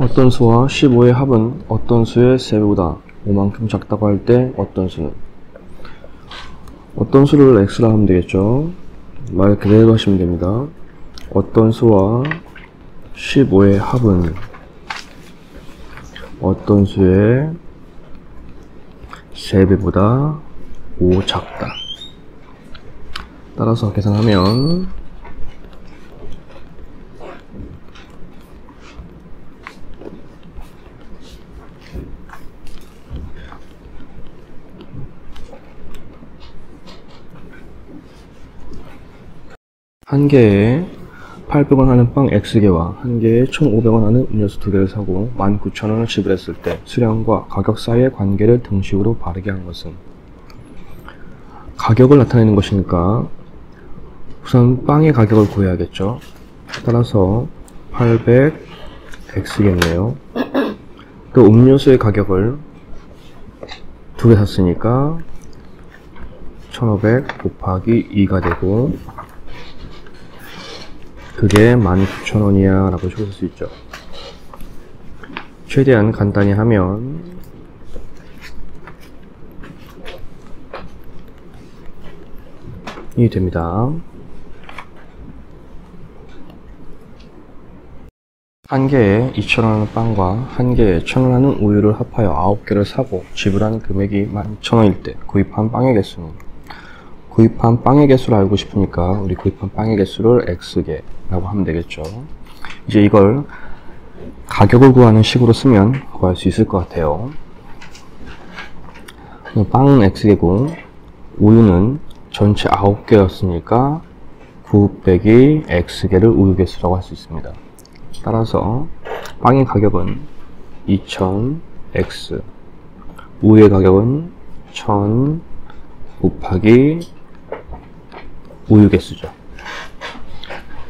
어떤 수와 15의 합은 어떤 수의 3배보다 5만큼 작다고 할 때 어떤 수는? 어떤 수를 x라 하면 되겠죠. 말 그대로 하시면 됩니다. 어떤 수와 15의 합은 어떤 수의 3배보다 5 작다. 따라서 계산하면 한 개에 800원 하는 빵 X개와 한 개에 1,500원 하는 음료수 2개를 사고 19,000원을 지불했을 때 수량과 가격 사이의 관계를 등식으로 바르게 한 것은? 가격을 나타내는 것이니까 우선 빵의 가격을 구해야겠죠. 따라서 800X겠네요. 또 음료수의 가격을 2개 샀으니까 1500 곱하기 2가 되고 그게 19,000원이야 라고 적을 수 있죠. 최대한 간단히 하면 이 됩니다. 한 개에 2,000원 하는 빵과 한 개에 1,000원 하는 우유를 합하여 9개를 사고 지불한 금액이 11,000원일 때 구입한 빵의 개수는? 구입한 빵의 개수를 알고 싶으니까 우리 구입한 빵의 개수를 X개라고 하면 되겠죠. 이제 이걸 가격을 구하는 식으로 쓰면 구할 수 있을 것 같아요. 빵은 X개고 우유는 전체 9개였으니까 9 빼기 X개를 우유 개수라고 할 수 있습니다. 따라서 빵의 가격은 2,000X, 우유의 가격은 1,000 곱하기 우유 개수죠.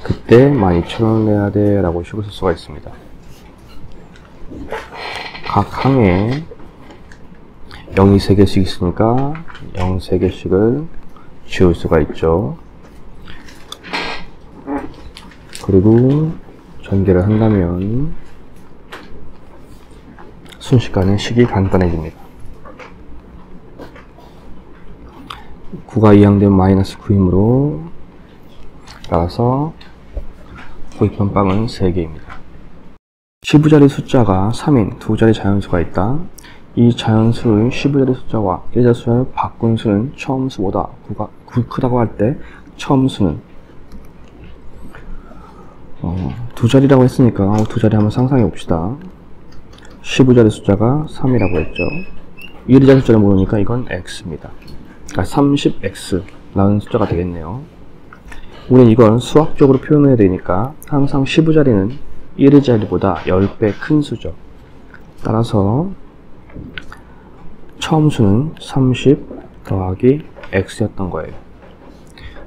그때 12,000원 내야 돼 라고 식을 쓸 수가 있습니다. 각 항에 0이 3개씩 있으니까 0 3개씩을 지울 수가 있죠. 그리고 전개를 한다면 순식간에 식이 간단해집니다. 9가 이항되면 마이너스 9이므로 따라서 구입한 빵은 3개입니다. 15자리 숫자가 3인 2자리 자연수가 있다. 이 자연수의 15자리 숫자와 1자리 숫자를 바꾼 수는 처음 수보다 9가 크다고 할 때 처음 수는? 2자리라고 했으니까 2자리 한번 상상해 봅시다. 15자리 숫자가 3이라고 했죠. 1자리 숫자를 모르니까 이건 X입니다. 그러니까 30X 라는 숫자가 되겠네요. 우리는 이걸 수학적으로 표현해야 되니까 항상 15자리는 1의 자리보다 10배 큰 수죠. 따라서 처음 수는 30 더하기 X였던 거예요.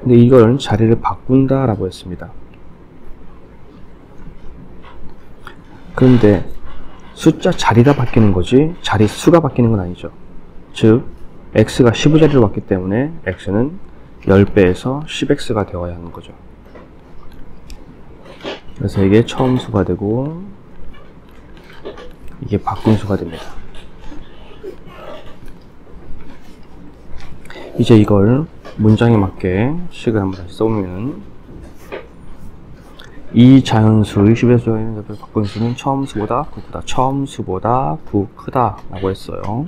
근데 이걸 자리를 바꾼다 라고 했습니다. 그런데 숫자 자리가 바뀌는 거지 자리 수가 바뀌는 건 아니죠. 즉 X가 15자리로 왔기 때문에 X는 10배에서 10X가 되어야 하는 거죠. 그래서 이게 처음 수가 되고 이게 바꾼 수가 됩니다. 이제 이걸 문장에 맞게 식을 한번 다시 써보면 이 자연수의 10에서 바꾼 수는 처음 수보다 9 크다. 처음 수보다 9 크다 라고 했어요.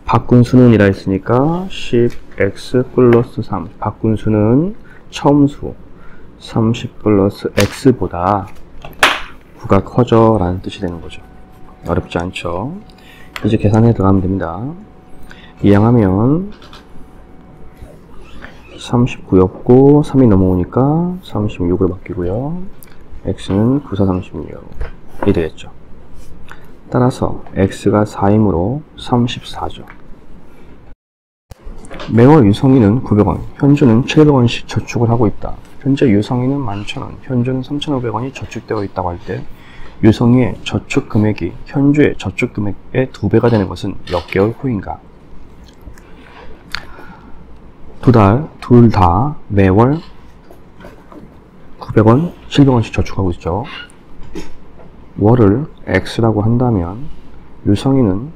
바꾼 수는 이라 했으니까 10x 플러스 3. 바꾼 수는 처음 수 30 플러스 x보다 9가 커져 라는 뜻이 되는 거죠. 어렵지 않죠. 이제 계산해 들어가면 됩니다. 이항하면 39였고 3이 넘어오니까 36으로 바뀌고요. x는 9, 4, 36이 되겠죠. 따라서 x가 4이므로 34죠. 매월 유성이는 900원, 현주는 700원씩 저축을 하고 있다. 현재 유성이는 11,000원, 현주는 3,500원이 저축되어 있다고 할 때 유성이의 저축 금액이 현주의 저축 금액의 2배가 되는 것은 몇 개월 후인가? 둘 다 매월 900원, 700원씩 저축하고 있죠. 월을 X라고 한다면 유성이는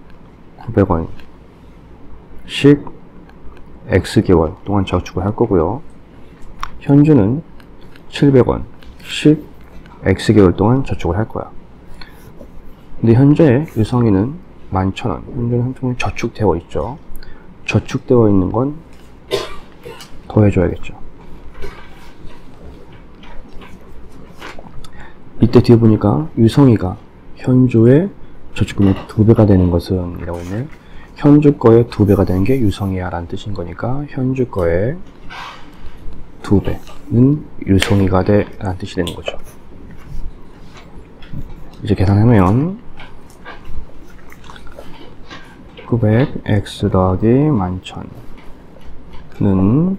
900원씩 X개월 동안 저축을 할 거고요. 현주는 700원씩 X개월 동안 저축을 할 거야. 근데 현재 유성이는 11,000원. 현재는 한쪽에 저축되어 있죠. 저축되어 있는 건 더해줘야겠죠. 이때 뒤에 보니까 유성이가 현주의 저축금액 2배가 되는 것은 이라고 했네. 현주 거의 2배가 되는 게 유성이야 라는 뜻인 거니까 현주 거의 2배는 유성이가 돼 라는 뜻이 되는 거죠. 이제 계산하면 900x 더하기 11,000는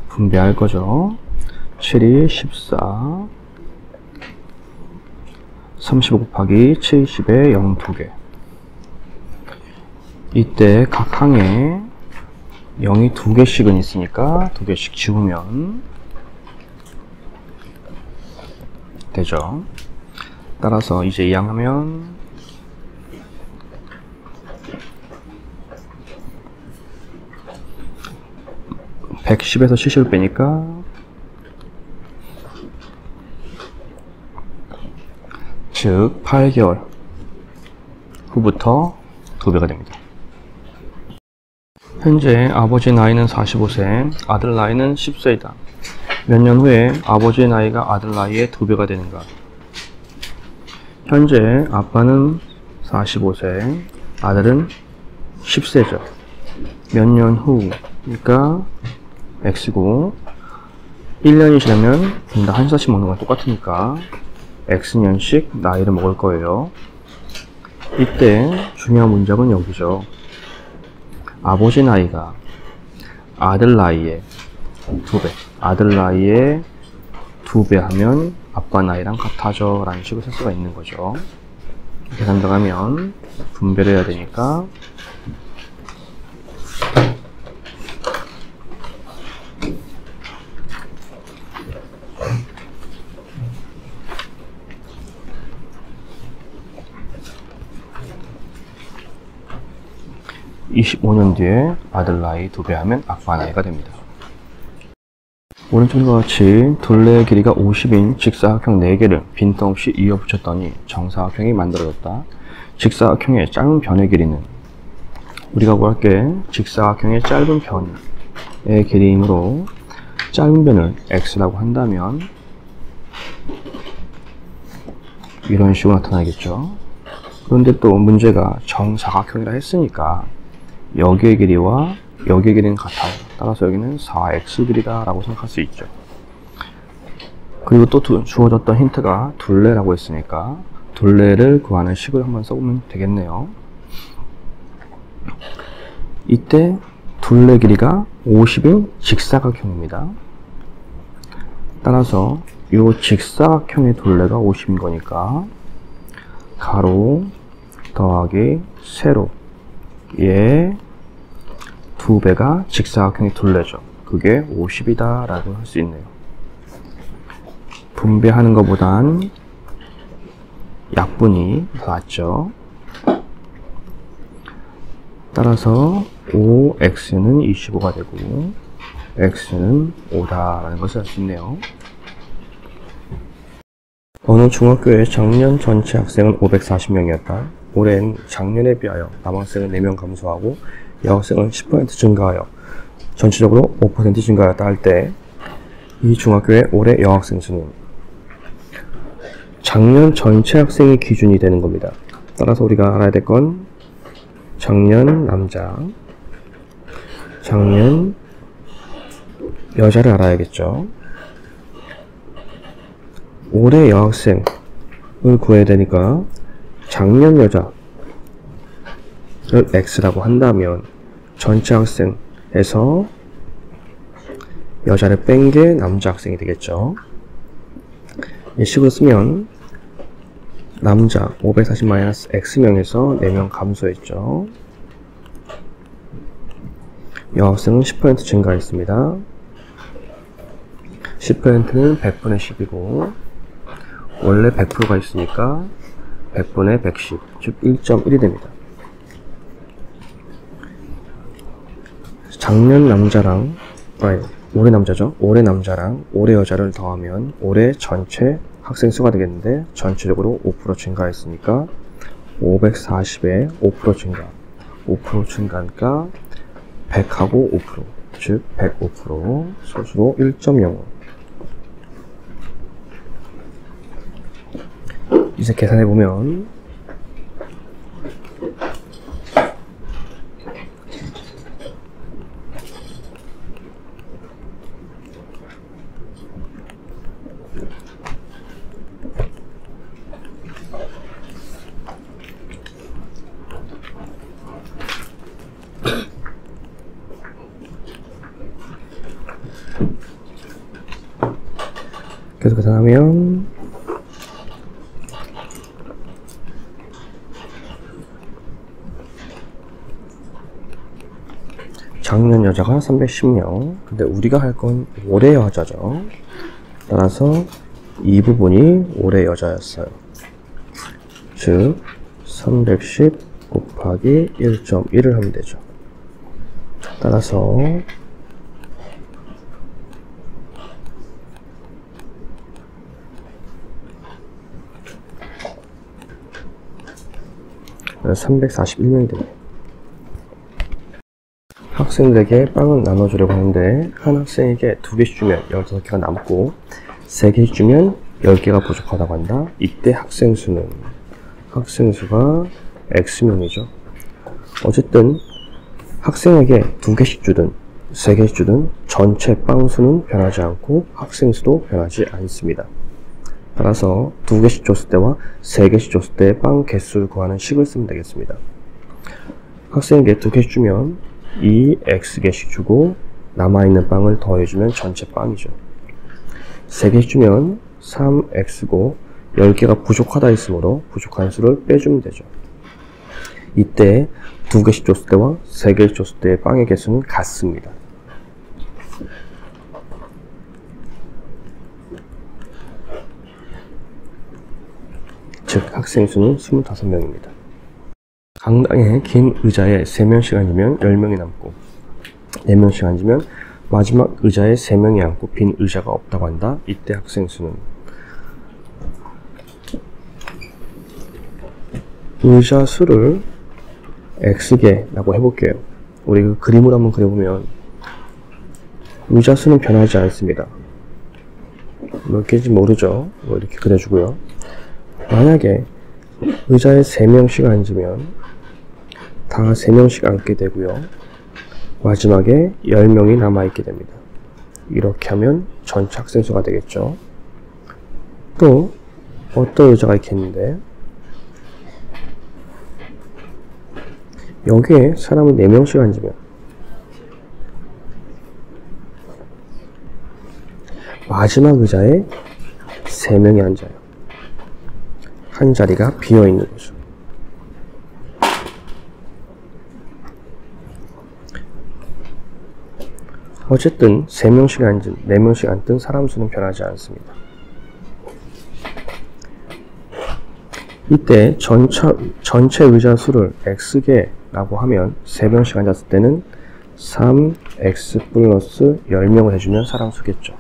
분배할 거죠. 7이 14, 35 곱하기 70에 0 2개. 이때 각 항에 0이 2개씩은 있으니까 2개씩 지우면 되죠. 따라서 이제 이항하면 110에서 70을 빼니까 즉 8개월 후부터 2배가 됩니다. 현재 아버지 나이는 45세, 아들 나이는 10세이다. 몇 년 후에 아버지의 나이가 아들 나이의 2배가 되는가? 현재 아빠는 45세, 아들은 10세죠. 몇 년 후, 그러니까 X고 1년이 지나면 둘 다 한 살씩 먹는 건 똑같으니까 X년씩 나이를 먹을 거예요. 이때 중요한 문장은 여기죠. 아버지 나이가 아들 나이의 2배, 아들 나이의 2배 하면 아빠 나이랑 같아져 라는 식으로 쓸 수가 있는 거죠. 계산 들어가면 분배를 해야 되니까 25년 뒤에 아들 나이 2배 하면 아빠 나이가 됩니다. 오른쪽과 같이 둘레의 길이가 50인 직사각형 4개를 빈틈없이 이어붙였더니 정사각형이 만들어졌다. 직사각형의 짧은 변의 길이는 우리가 구할게 직사각형의 짧은 변의 길이이므로 짧은 변을 x라고 한다면 이런 식으로 나타나겠죠. 그런데 또 문제가 정사각형이라 했으니까 여기의 길이와 여기의 길이는 같아요. 따라서 여기는 4x 길이다 라고 생각할 수 있죠. 그리고 또 주어졌던 힌트가 둘레라고 했으니까 둘레를 구하는 식을 한번 써보면 되겠네요. 이때 둘레 길이가 50인 직사각형입니다. 따라서 이 직사각형의 둘레가 50인 거니까 가로 더하기 세로의 2배가 직사각형의 둘레죠. 그게 50이다 라고 할 수 있네요. 분배하는 것보단 약분이 더 낫죠. 따라서 5x는 25가 되고 x는 5다 라는 것을 알 수 있네요. 어느 중학교의 작년 전체 학생은 540명이었다. 올해는 작년에 비하여 남학생은 4명 감소하고 여학생은 10% 증가하여 전체적으로 5% 증가하였다 할 때 이 중학교의 올해 여학생 수는 작년 전체 학생이 기준이 되는 겁니다. 따라서 우리가 알아야 될 건 작년 남자, 작년 여자를 알아야겠죠. 올해 여학생을 구해야 되니까 작년 여자를 x라고 한다면 전체 학생에서 여자를 뺀 게 남자 학생이 되겠죠. 이 식으로 쓰면 남자 540-x명에서 4명 감소했죠. 여학생은 10% 증가했습니다. 10%는 100분의 10이고 원래 100%가 있으니까 100분의 110, 즉 1.1이 됩니다. 작년 남자랑, 올해 남자죠. 올해 남자랑 올해 여자를 더하면 올해 전체 학생 수가 되겠는데, 전체적으로 5% 증가했으니까 540에 5% 증가, 5% 증가니까 100하고 5%, 즉 105%, 소수로 1.05. 이제 계산해보면 계속 계산하면 작년 여자가 310명, 근데 우리가 할 건 올해 여자죠. 따라서 이 부분이 올해 여자였어요. 즉 310 곱하기 1.1을 하면 되죠. 따라서 341명이 됩니다. 학생들에게 빵을 나눠주려고 하는데, 한 학생에게 2개씩 주면 15개가 남고 3개씩 주면 10개가 부족하다고 한다. 이때 학생수가 X명이죠. 어쨌든 학생에게 2개씩 주든 3개씩 주든 전체 빵수는 변하지 않고 학생수도 변하지 않습니다. 따라서 2개씩 줬을 때와 3개씩 줬을 때 빵 개수를 구하는 식을 쓰면 되겠습니다. 학생에게 2개씩 주면 2X개씩 주고 남아있는 빵을 더해주면 전체 빵이죠. 3개씩 주면 3X고 10개가 부족하다 했으므로 부족한 수를 빼주면 되죠. 이때 2개씩 줬을 때와 3개씩 줬을 때의 빵의 개수는 같습니다. 즉 학생 수는 25명입니다. 강당에 긴 의자에 3명씩 앉으면 10명이 남고 4명씩 앉으면 마지막 의자에 3명이 앉고 빈 의자가 없다고 한다. 이때 학생 수는 의자 수를 X개라고 해볼게요. 우리 그 그림을 한번 그려보면 의자 수는 변하지 않습니다. 몇 개인지 모르죠. 이렇게 그려주고요. 만약에 의자에 3명씩 앉으면 다 3명씩 앉게 되고요. 마지막에 10명이 남아있게 됩니다. 이렇게 하면 전체 학생 수가 되겠죠. 또 어떤 의자가 있겠는데, 여기에 사람을 4명씩 앉으면 마지막 의자에 3명이 앉아요. 한 자리가 비어있는 거죠. 어쨌든 3명씩 앉은, 4명씩 앉든 사람 수는 변하지 않습니다. 이때 전체 의자 수를 X개라고 하면 3명씩 앉았을 때는 3X 플러스 10명을 해주면 사람 수겠죠.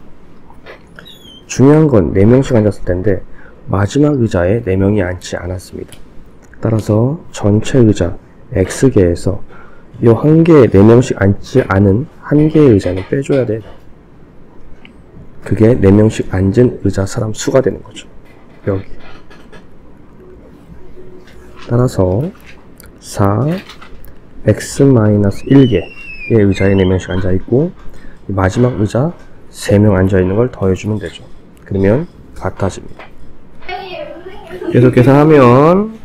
중요한 건 4명씩 앉았을 텐데 마지막 의자에 4명이 앉지 않았습니다. 따라서 전체 의자 X개에서 이 한 개에 4명씩 앉지 않은 한 개의 의자는 빼줘야 돼요. 그게 4명씩 앉은 의자 사람 수가 되는 거죠. 여기. 따라서 4x-1개의 의자에 4명씩 앉아있고 마지막 의자 3명 앉아있는 걸 더해주면 되죠. 그러면 같아집니다. 계속 계산하면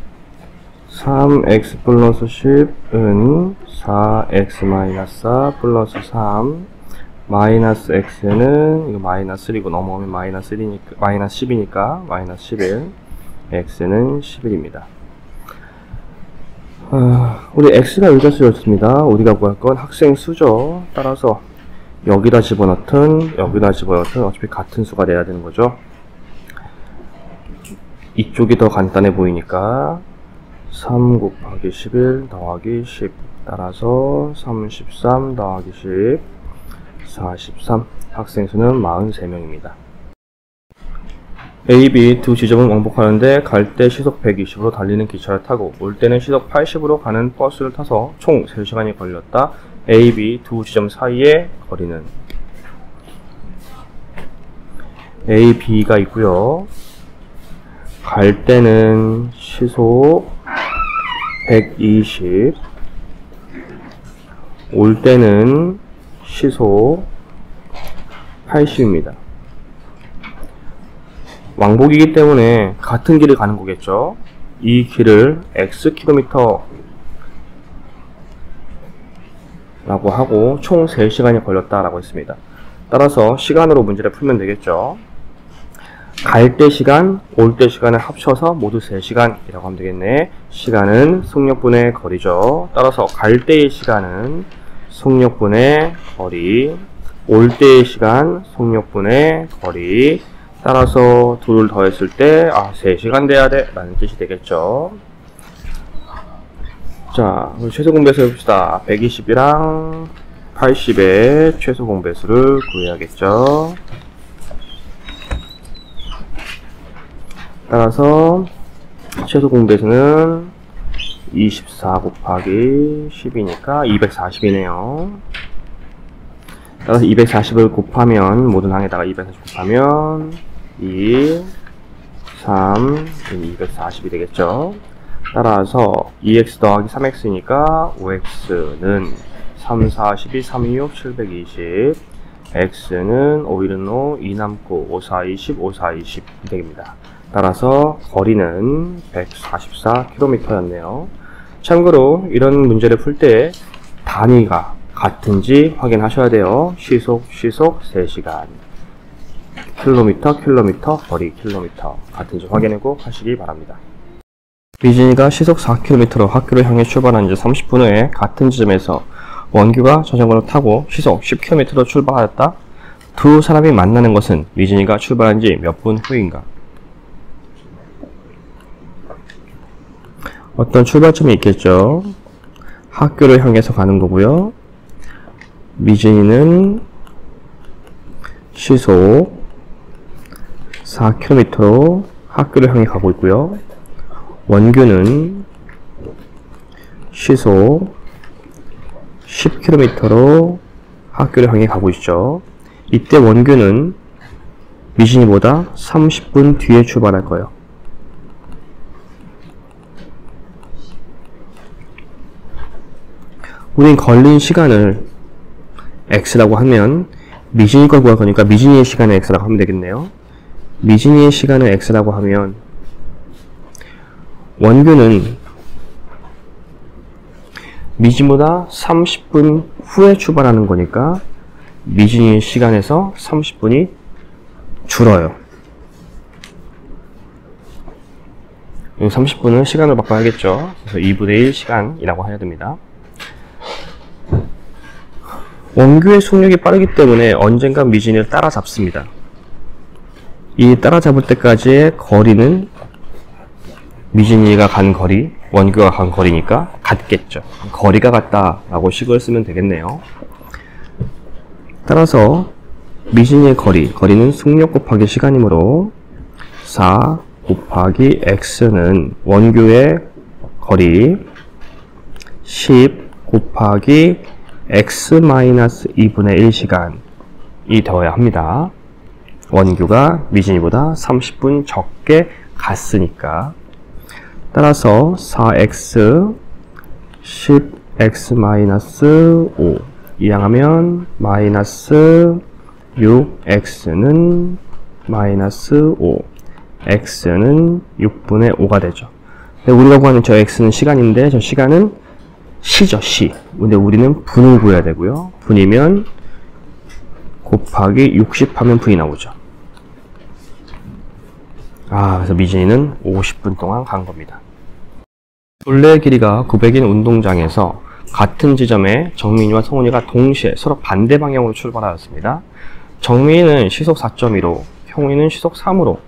3x 플러스 10은 4x-4 플러스 3 마이너스 x는 이거 마이너스 1이고 넘어오면 마이너스 1이니까 마이너스 10이니까 마이너스 11 x는 11입니다. 우리 x가 의자수였습니다. 우리가 구할 건 학생 수죠. 따라서 여기다 집어넣든 여기다 집어넣든 어차피 같은 수가 돼야 되는 거죠. 이쪽이 더 간단해 보이니까 3 곱하기 11 더하기 10 따라서 33 더하기 10 43. 학생 수는 43명입니다. A, B 두 지점을 왕복하는데 갈 때 시속 120으로 달리는 기차를 타고 올 때는 시속 80으로 가는 버스를 타서 총 3시간이 걸렸다. A, B 두 지점 사이의 거리는 A, B가 있고요. 갈 때는 시속 120, 올 때는 시속 80입니다. 왕복이기 때문에 같은 길을 가는 거겠죠. 이 길을 Xkm 라고 하고 총 3시간이 걸렸다 라고 했습니다. 따라서 시간으로 문제를 풀면 되겠죠. 갈 때 시간, 올 때 시간을 합쳐서 모두 3시간이라고 하면 되겠네. 시간은 속력분의 거리죠. 따라서 갈 때의 시간은 속력분의 거리, 올 때의 시간, 속력분의 거리. 따라서 둘을 더했을 때 3시간 돼야 돼 라는 뜻이 되겠죠. 자, 최소 공배수 해봅시다. 120이랑 80의 최소 공배수를 구해야겠죠. 따라서 최소 공배수는 24 곱하기 10이니까 240이네요. 따라서 240을 곱하면 모든 항에다가 240 곱하면 2, 3, 240이 되겠죠. 따라서 2x 더하기 3x니까 5x는 3, 4, 12, 3, 2, 6, 720 x는 5, 1은 5, 2 남고 5, 4, 20, 5, 4, 20 되겠습니다. 따라서 거리는 144km였네요. 참고로 이런 문제를 풀 때 단위가 같은지 확인하셔야 돼요. 시속 3시간, 킬로미터, 거리, 킬로미터 같은지 확인하고 하시기 바랍니다. 미진이가 시속 4km로 학교를 향해 출발한 지 30분 후에 같은 지점에서 원규가 자전거를 타고 시속 10km로 출발하였다. 두 사람이 만나는 것은 미진이가 출발한 지 몇 분 후인가? 어떤 출발점이 있겠죠. 학교를 향해서 가는 거고요. 미진이는 시속 4km로 학교를 향해 가고 있고요. 원규는 시속 10km로 학교를 향해 가고 있죠. 이때 원규는 미진이보다 30분 뒤에 출발할 거예요. 우린 걸린 시간을 x라고 하면 미진이 걸 구할 거니까 미진이의 시간을 x라고 하면 되겠네요. 미진이의 시간을 x라고 하면 원규는 미진보다 30분 후에 출발하는 거니까 미진이의 시간에서 30분이 줄어요. 30분은 시간을 바꿔야겠죠. 그래서 2분의 1 시간이라고 해야 됩니다. 원규의 속력이 빠르기 때문에 언젠가 미진이를 따라잡습니다. 이 따라잡을 때까지의 거리는 미진이가 간 거리, 원규가 간 거리니까 같겠죠. 거리가 같다라고 식을 쓰면 되겠네요. 따라서 미진이의 거리는 속력 곱하기 시간이므로 4 곱하기 x는 원규의 거리 10 곱하기 x-2분의 1 시간이 되어야 합니다. 원규가 미진이보다 30분 적게 갔으니까. 따라서 4x 10x-5 이항하면 마이너스 6x는 마이너스 5 x는 6분의 5가 되죠. 근데 우리가 구하는 저 x는 시간인데 저 시간은 시죠, 시. 근데 우리는 분을 구해야 되고요. 분이면 곱하기 60 하면 분이 나오죠. 그래서 미진이는 50분 동안 간 겁니다. 둘레의 길이가 900인 운동장에서 같은 지점에 정민이와 성훈이가 동시에 서로 반대 방향으로 출발하였습니다. 정민이는 시속 4.2로, 성훈이는 시속 3으로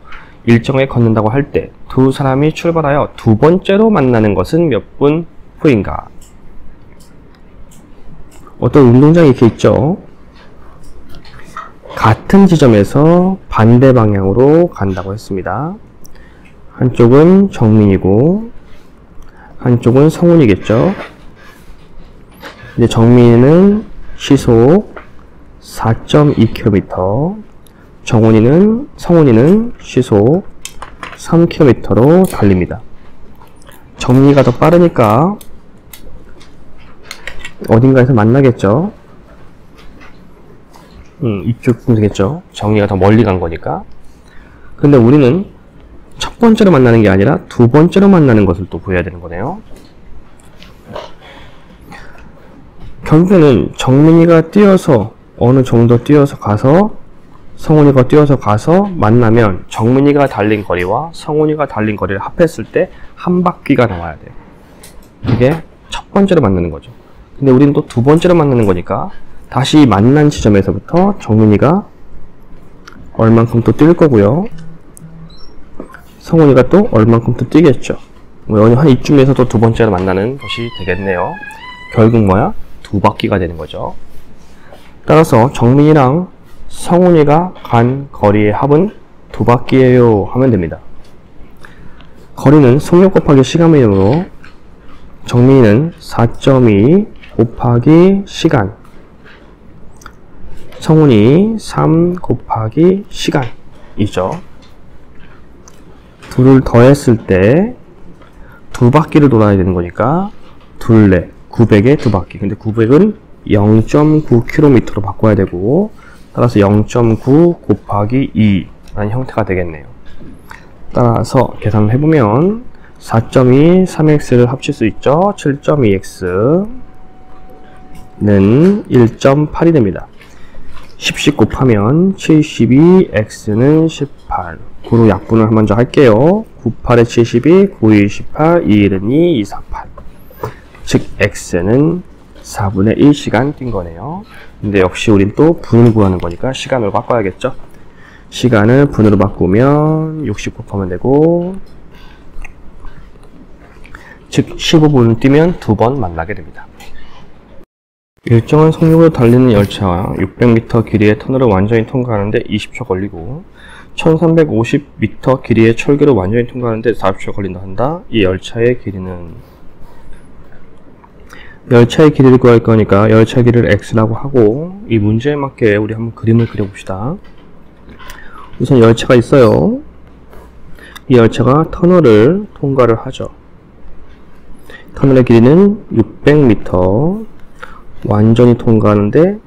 일정에 걷는다고 할 때 두 사람이 출발하여 두 번째로 만나는 것은 몇 분 후인가? 어떤 운동장이 이렇게 있죠. 같은 지점에서 반대 방향으로 간다고 했습니다. 한쪽은 정민이고 한쪽은 성훈이겠죠. 이제 정민이는 시속 4.2km, 성훈이는 시속 3km로 달립니다. 정민이가 더 빠르니까 어딘가에서 만나겠죠. 이쪽쯤 되겠죠. 정민이가 더 멀리 간 거니까. 근데 우리는 첫 번째로 만나는 게 아니라 두 번째로 만나는 것을 또 구해야 되는 거네요. 결국에는 정민이가 뛰어서 어느 정도 뛰어서 가서 성훈이가 뛰어서 가서 만나면 정민이가 달린 거리와 성훈이가 달린 거리를 합했을 때 한 바퀴가 나와야 돼요. 이게 첫 번째로 만나는 거죠. 근데 우리는 또 두 번째로 만나는 거니까 다시 만난 지점에서부터 정민이가 얼만큼 또 뛸 거고요. 성훈이가 또 얼만큼 또 뛰겠죠. 한 이쯤에서도 두 번째로 만나는 것이 되겠네요. 결국 뭐야? 두 바퀴가 되는 거죠. 따라서 정민이랑 성훈이가 간 거리의 합은 두 바퀴예요 하면 됩니다. 거리는 속력 곱하기 시간이므로 정민이는 4.2 곱하기 시간, 성훈이 3 곱하기 시간이죠. 둘을 더했을 때 두 바퀴를 돌아야 되는 거니까 둘레 900에 두 바퀴. 근데 900은 0.9km로 바꿔야 되고, 따라서 0.9 곱하기 2라는 형태가 되겠네요. 따라서 계산을 해보면 4.2, 3x를 합칠 수 있죠. 7.2x는 1.8이 됩니다. 10씩 곱하면 72x는 18. 9로 약분을 먼저 할게요. 9, 8에 72, 9, 2, 18, 2, 1은 2, 2, 4, 8. 즉 x는 4분의 1시간 뛴 거네요. 근데 역시 우린 또 분을 구하는 거니까 시간으로 바꿔야겠죠. 시간을 분으로 바꾸면 60 곱하면 되고, 즉 15분을 뛰면 두 번 만나게 됩니다. 일정한 속력으로 달리는 열차와 600m 길이의 터널을 완전히 통과하는데 20초 걸리고 1350m 길이의 철교를 완전히 통과하는데 40초 걸린다 한다. 이 열차의 길이는, 열차의 길이를 구할 거니까 열차 길이를 x라고 하고, 이 문제에 맞게 우리 한번 그림을 그려봅시다. 우선 열차가 있어요. 이 열차가 터널을 통과를 하죠. 터널의 길이는 600m, 완전히 통과하는데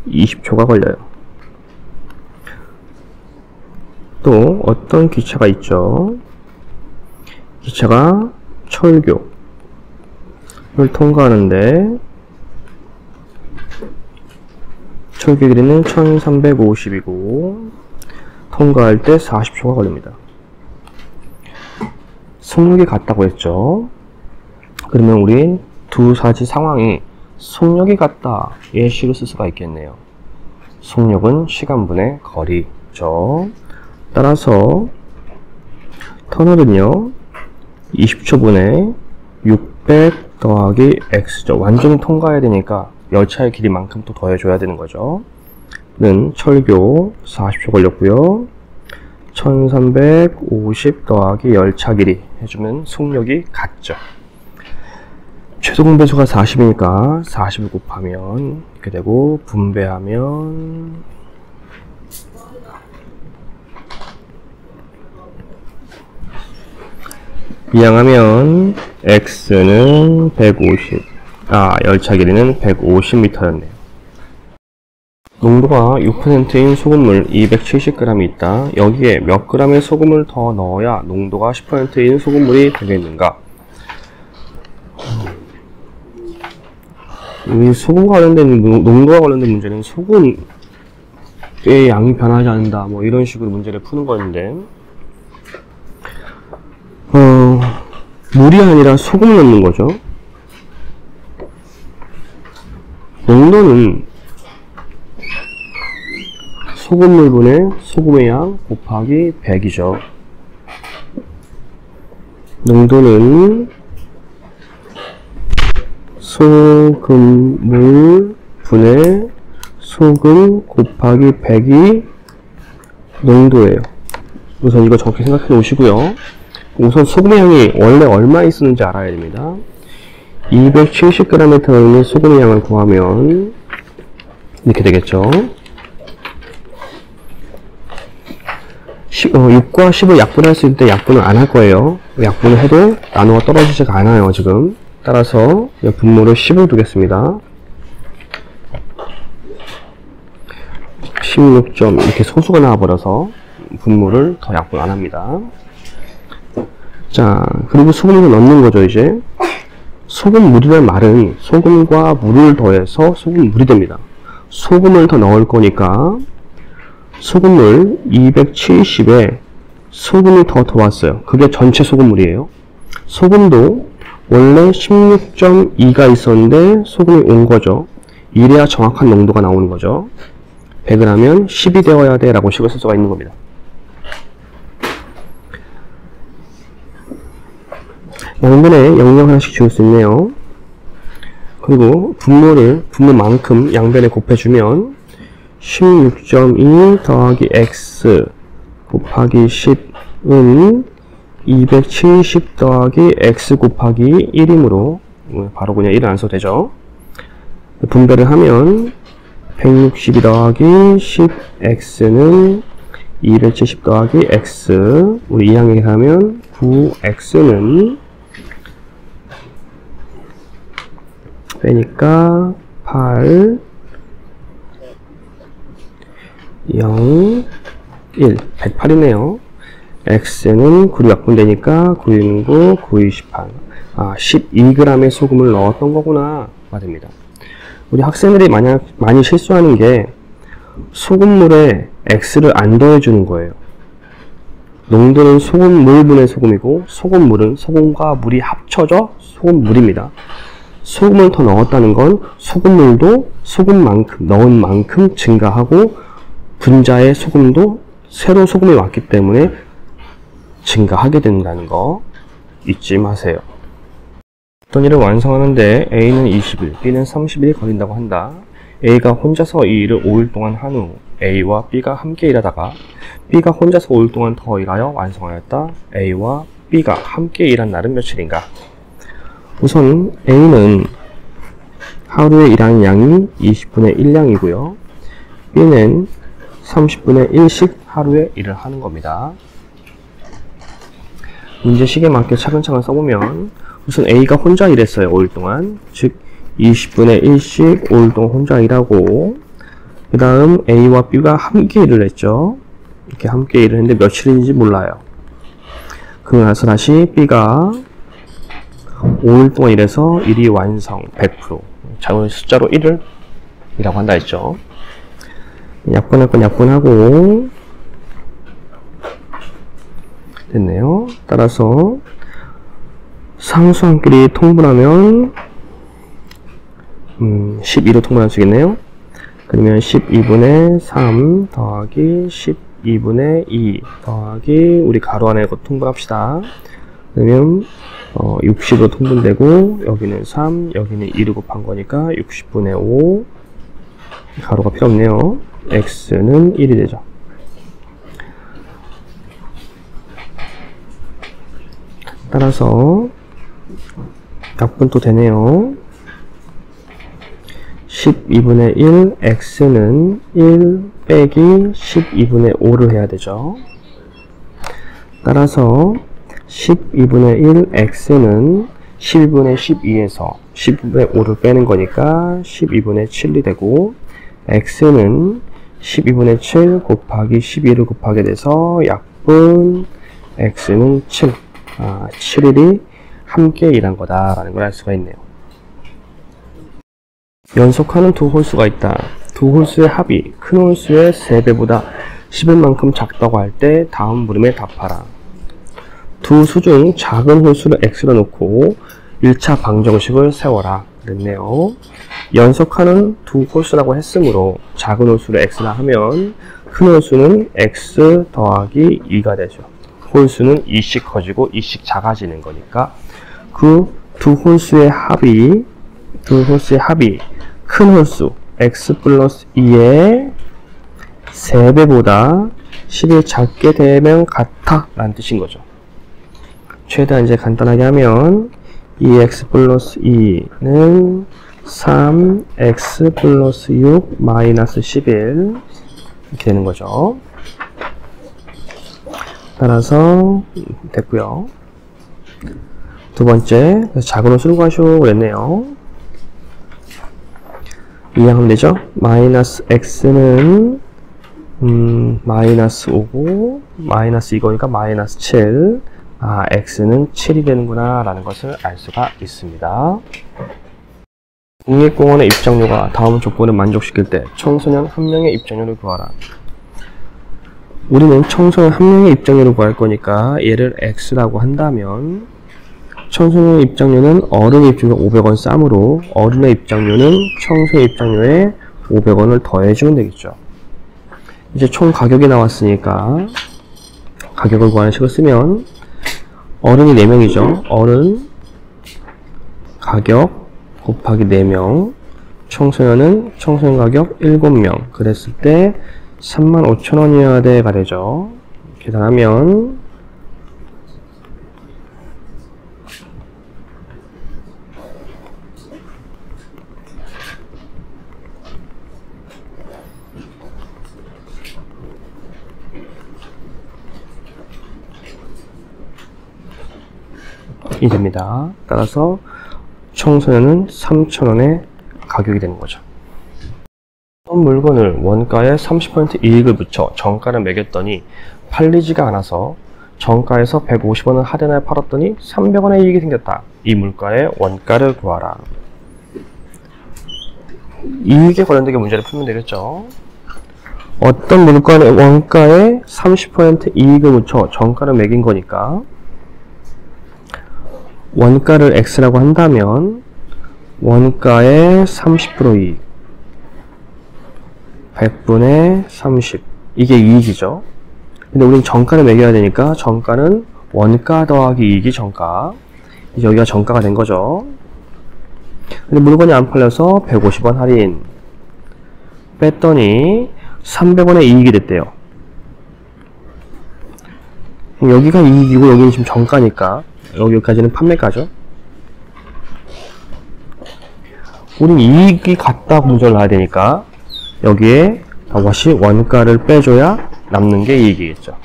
20초가 걸려요. 또 어떤 기차가 있죠. 기차가 철교를 통과하는데 철교 길이는 1350이고 통과할 때 40초가 걸립니다. 속력이 같다고 했죠. 그러면 우린 두 사지 상황이 속력이 같다의 식을 쓸 수가 있겠네요. 속력은 시간분의 거리죠. 따라서 터널은요 20초분의 600 더하기 x죠. 완전히 통과해야 되니까 열차의 길이만큼 또 더해줘야 되는 거죠. 는 철교 40초 걸렸고요. 1350 더하기 열차 길이 해주면 속력이 같죠. 최소 분배수가 40이니까 40을 곱하면 이렇게 되고, 분배하면 이항하면 x는 150, 열차 길이는 150m였네요. 농도가 6%인 소금물 270g이 있다. 여기에 몇 g의 소금을 더 넣어야 농도가 10%인 소금물이 되겠는가? 이 소금과 관련된, 농도와 관련된 문제는 소금의 양이 변하지 않는다, 뭐 이런 식으로 문제를 푸는 거였는데, 물이 아니라 소금을 넣는 거죠. 농도는 소금물분의 소금의 양 곱하기 100이죠. 농도는 소금물분의 소금 곱하기 100이 농도예요. 우선 이거 정확히 생각해 놓으시고요. 우선 소금의 양이 원래 얼마 있었는지 알아야 됩니다. 270g에 들어있는 소금의 양을 구하면 이렇게 되겠죠. 6과 10을 약분할 수 있을 때 약분을 안 할 거예요. 약분을 해도 나누어 떨어지지가 않아요, 지금. 따라서 분모를 10을 두겠습니다. 16점 이렇게 소수가 나와버려서 분모를 더 약분 안 합니다. 자, 그리고 소금을 넣는 거죠, 이제. 소금물이라는 말은 소금과 물을 더해서 소금물이 됩니다. 소금을 더 넣을 거니까 소금물 270에 소금이 더 들어왔어요. 그게 전체 소금물이에요. 소금도 원래 16.2가 있었는데 소금이 온 거죠. 이래야 정확한 농도가 나오는 거죠. 100을 하면 10이 되어야 돼 라고 식을 쓸 수가 있는 겁니다. 양변에 영영 하나씩 지울 수 있네요. 그리고 분모만큼 양변에 곱해주면 16.2 더하기 x 곱하기 10은 270 더하기 x 곱하기 1이므로 바로 그냥 1을 안 써도 되죠. 분배를 하면 162 더하기 10x는 270 더하기 x, 우리 2항에 하면 9x는 빼니까 8 0 1 108이네요. x는 9로 약분되니까 9, 9, 9, 28. 12g의 소금을 넣었던 거구나 가 됩니다. 우리 학생들이 많이 실수하는 게 소금물에 x를 안 더해주는 거예요. 농도는 소금물분의 소금이고 소금물은 소금과 물이 합쳐져 소금물입니다. 소금을 더 넣었다는 건 소금물도 소금만큼 넣은 만큼 증가하고 분자의 소금도 새로 소금이 왔기 때문에 증가하게 된다는 거 잊지 마세요. 어떤 일을 완성하는데 A는 20일, B는 30일이 걸린다고 한다. A가 혼자서 이 일을 5일 동안 한 후 A와 B가 함께 일하다가 B가 혼자서 5일 동안 더 일하여 완성하였다. A와 B가 함께 일한 날은 며칠인가? 우선 A는 하루에 일하는 양이 20분의 1량이고요. B는 30분의 1씩 하루에 일을 하는 겁니다. 문제식에 맞게 차근차근 써보면 우선 A가 혼자 일했어요. 5일 동안. 즉 20분의 1씩 5일 동안 혼자 일하고 그 다음 A와 B가 함께 일을 했죠. 이렇게 함께 일을 했는데 며칠인지 몰라요. 그러고 나서 다시 B가 5일 동안 일해서 일이 완성 100%. 작은 숫자로 1을 이라고 한다 했죠. 약분할 건 약분하고 됐네요. 따라서 상수항끼리 통분하면 12로 통분할 수 있겠네요. 그러면 12분의 3 더하기 12분의 2 더하기 우리 가로 안에 거 통분합시다. 그러면 60으로 통분되고 여기는 3, 여기는 2를 곱한 거니까 60분의 5 가로가 필요 없네요. x는 1이 되죠. 따라서 약분도 되네요. 12분의 1 x는 1 빼기 12분의 5를 해야 되죠. 따라서 12분의 1 x는 12분의 12에서 12분의 5를 빼는 거니까 12분의 7이 되고 x는 12분의 7 곱하기 12를 곱하게 돼서 약분 x는 7 7일이 함께 일한 거다라는 걸 알 수가 있네요. 연속하는 두 홀수가 있다. 두 홀수의 합이 큰 홀수의 3배보다 10일만큼 작다고 할 때 다음 물음에 답하라. 두 수 중 작은 홀수를 x로 놓고 1차 방정식을 세워라 그랬네요. 연속하는 두 홀수라고 했으므로 작은 홀수를 x라 하면 큰 홀수는 x 더하기 2가 되죠. 홀수는 2씩 커지고 2씩 작아지는 거니까 그 두 홀수의 합이 큰 홀수 x 플러스 2의 3배보다 10이 작게 되면 같아 라는 뜻인 거죠. 최대한 이제 간단하게 하면 2x 플러스 2는 3x 플러스 6 마이너스 11 이렇게 되는 거죠. 따라서 됐고요. 두 번째, 작은 홀수를 구하시오 그랬네요. 이해하면 되죠? 마이너스 x는 마이너스 5고 마이너스 이거니까 마이너스 7. 아, x는 7이 되는구나 라는 것을 알 수가 있습니다. 국립공원의 입장료가 다음 조건을 만족시킬 때 청소년 1명의 입장료를 구하라. 우리는 청소년 1명의 입장료를 구할 거니까 얘를 x라고 한다면 청소년 입장료는 어른의 입장료 500원 쌈으로 어른의 입장료는 청소년 입장료에 500원을 더해주면 되겠죠. 이제 총 가격이 나왔으니까 가격을 구하는 식을 쓰면 어른이 4명이죠. 어른 가격 곱하기 4명, 청소년은 청소년 가격 7명. 그랬을 때 35,000원이어야 돼가 되죠. 계산하면 이 됩니다. 따라서 청소년은 3,000원의 가격이 되는 거죠. 물건을 원가에 30% 이익을 붙여 정가를 매겼더니 팔리지가 않아서 정가에서 150원을 할인하여 팔았더니 300원의 이익이 생겼다. 이 물가의 원가를 구하라. 이익에 관련되게 문제를 풀면 되겠죠. 어떤 물건의 원가에 30% 이익을 붙여 정가를 매긴 거니까 원가를 x라고 한다면 원가의 30% 이익 100분의 30 이게 이익이죠. 근데 우린 정가를 매겨야 되니까 정가는 원가 더하기 이익이 정가. 이제 여기가 정가가 된 거죠. 근데 물건이 안 팔려서 150원 할인 뺐더니 300원의 이익이 됐대요. 여기가 이익이고 여기는 지금 정가니까 여기까지는 판매가죠. 우린 이익이 같다고 문제를 놔야 되니까 여기에 다시 원가를 빼줘야 남는 게 이익이겠죠.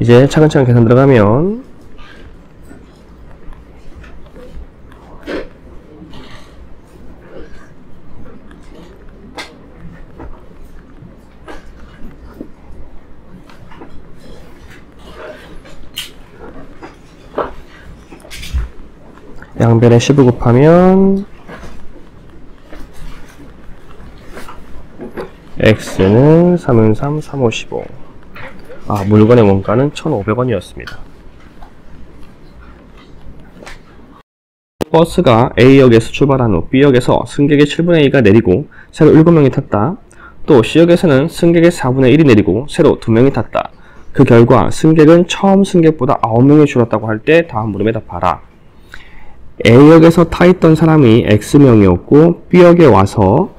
이제 차근차근 계산 들어가면 양변에 10을 곱하면 x는 3은 3, 3, 5, 15. 아, 물건의 원가는 1,500원이었습니다. 버스가 A역에서 출발한 후 B역에서 승객의 7분의 2가 내리고 새로 7명이 탔다. 또 C역에서는 승객의 4분의 1이 내리고 새로 2명이 탔다. 그 결과 승객은 처음 승객보다 9명이 줄었다고 할 때 다음 물음에 답하라. A역에서 타있던 사람이 X명이었고 B역에 와서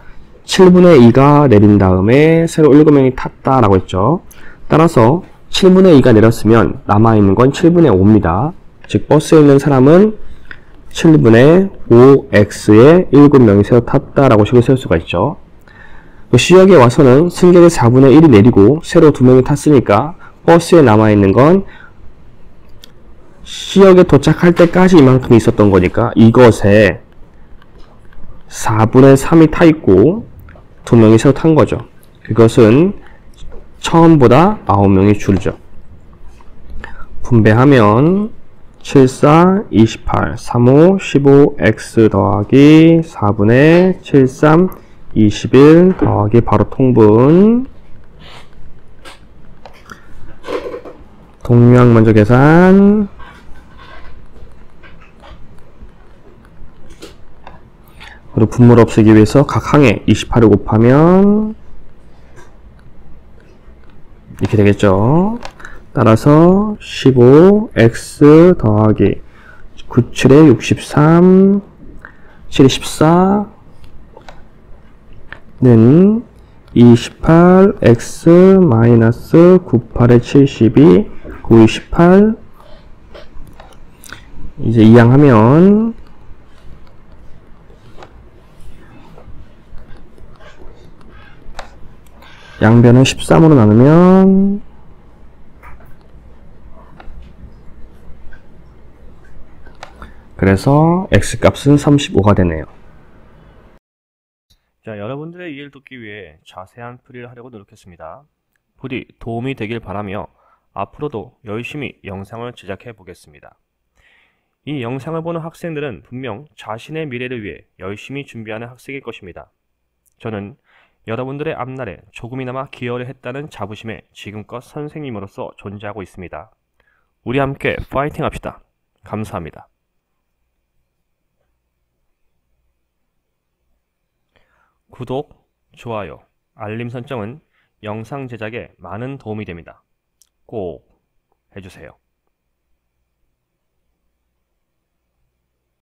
7분의 2가 내린 다음에 새로 7명이 탔다라고 했죠. 따라서 7분의 2가 내렸으면 남아있는 건 7분의 5입니다. 즉 버스에 있는 사람은 7분의 5X에 7명이 새로 탔다라고 식을 세울 수가 있죠. C역에 와서는 승객의 4분의 1이 내리고 새로 2명이 탔으니까 버스에 남아있는 건 C역에 도착할 때까지 이만큼 있었던 거니까 이것에 4분의 3이 타 있고 2명이 새로 탄 거죠. 그것은 처음보다 9명이 줄죠. 분배하면 7, 4, 28, 3, 5, 15, x 더하기 4분의 7, 3, 21 더하기 바로 통분. 동량 먼저 계산. 그리고 분모를 없애기 위해서 각 항에 28을 곱하면 이렇게 되겠죠. 따라서 15x 더하기 9, 7에 63, 7에 14는 28x 마이너스 98에 72, 9, 28 이제 이항하면 양변을 13으로 나누면 그래서 x값은 35가 되네요. 자, 여러분들의 이해를 돕기 위해 자세한 풀이를 하려고 노력했습니다. 부디 도움이 되길 바라며 앞으로도 열심히 영상을 제작해 보겠습니다. 이 영상을 보는 학생들은 분명 자신의 미래를 위해 열심히 준비하는 학생일 것입니다. 저는 여러분들의 앞날에 조금이나마 기여를 했다는 자부심에 지금껏 선생님으로서 존재하고 있습니다. 우리 함께 파이팅 합시다. 감사합니다. 구독, 좋아요, 알림 설정은 영상 제작에 많은 도움이 됩니다. 꼭 해주세요.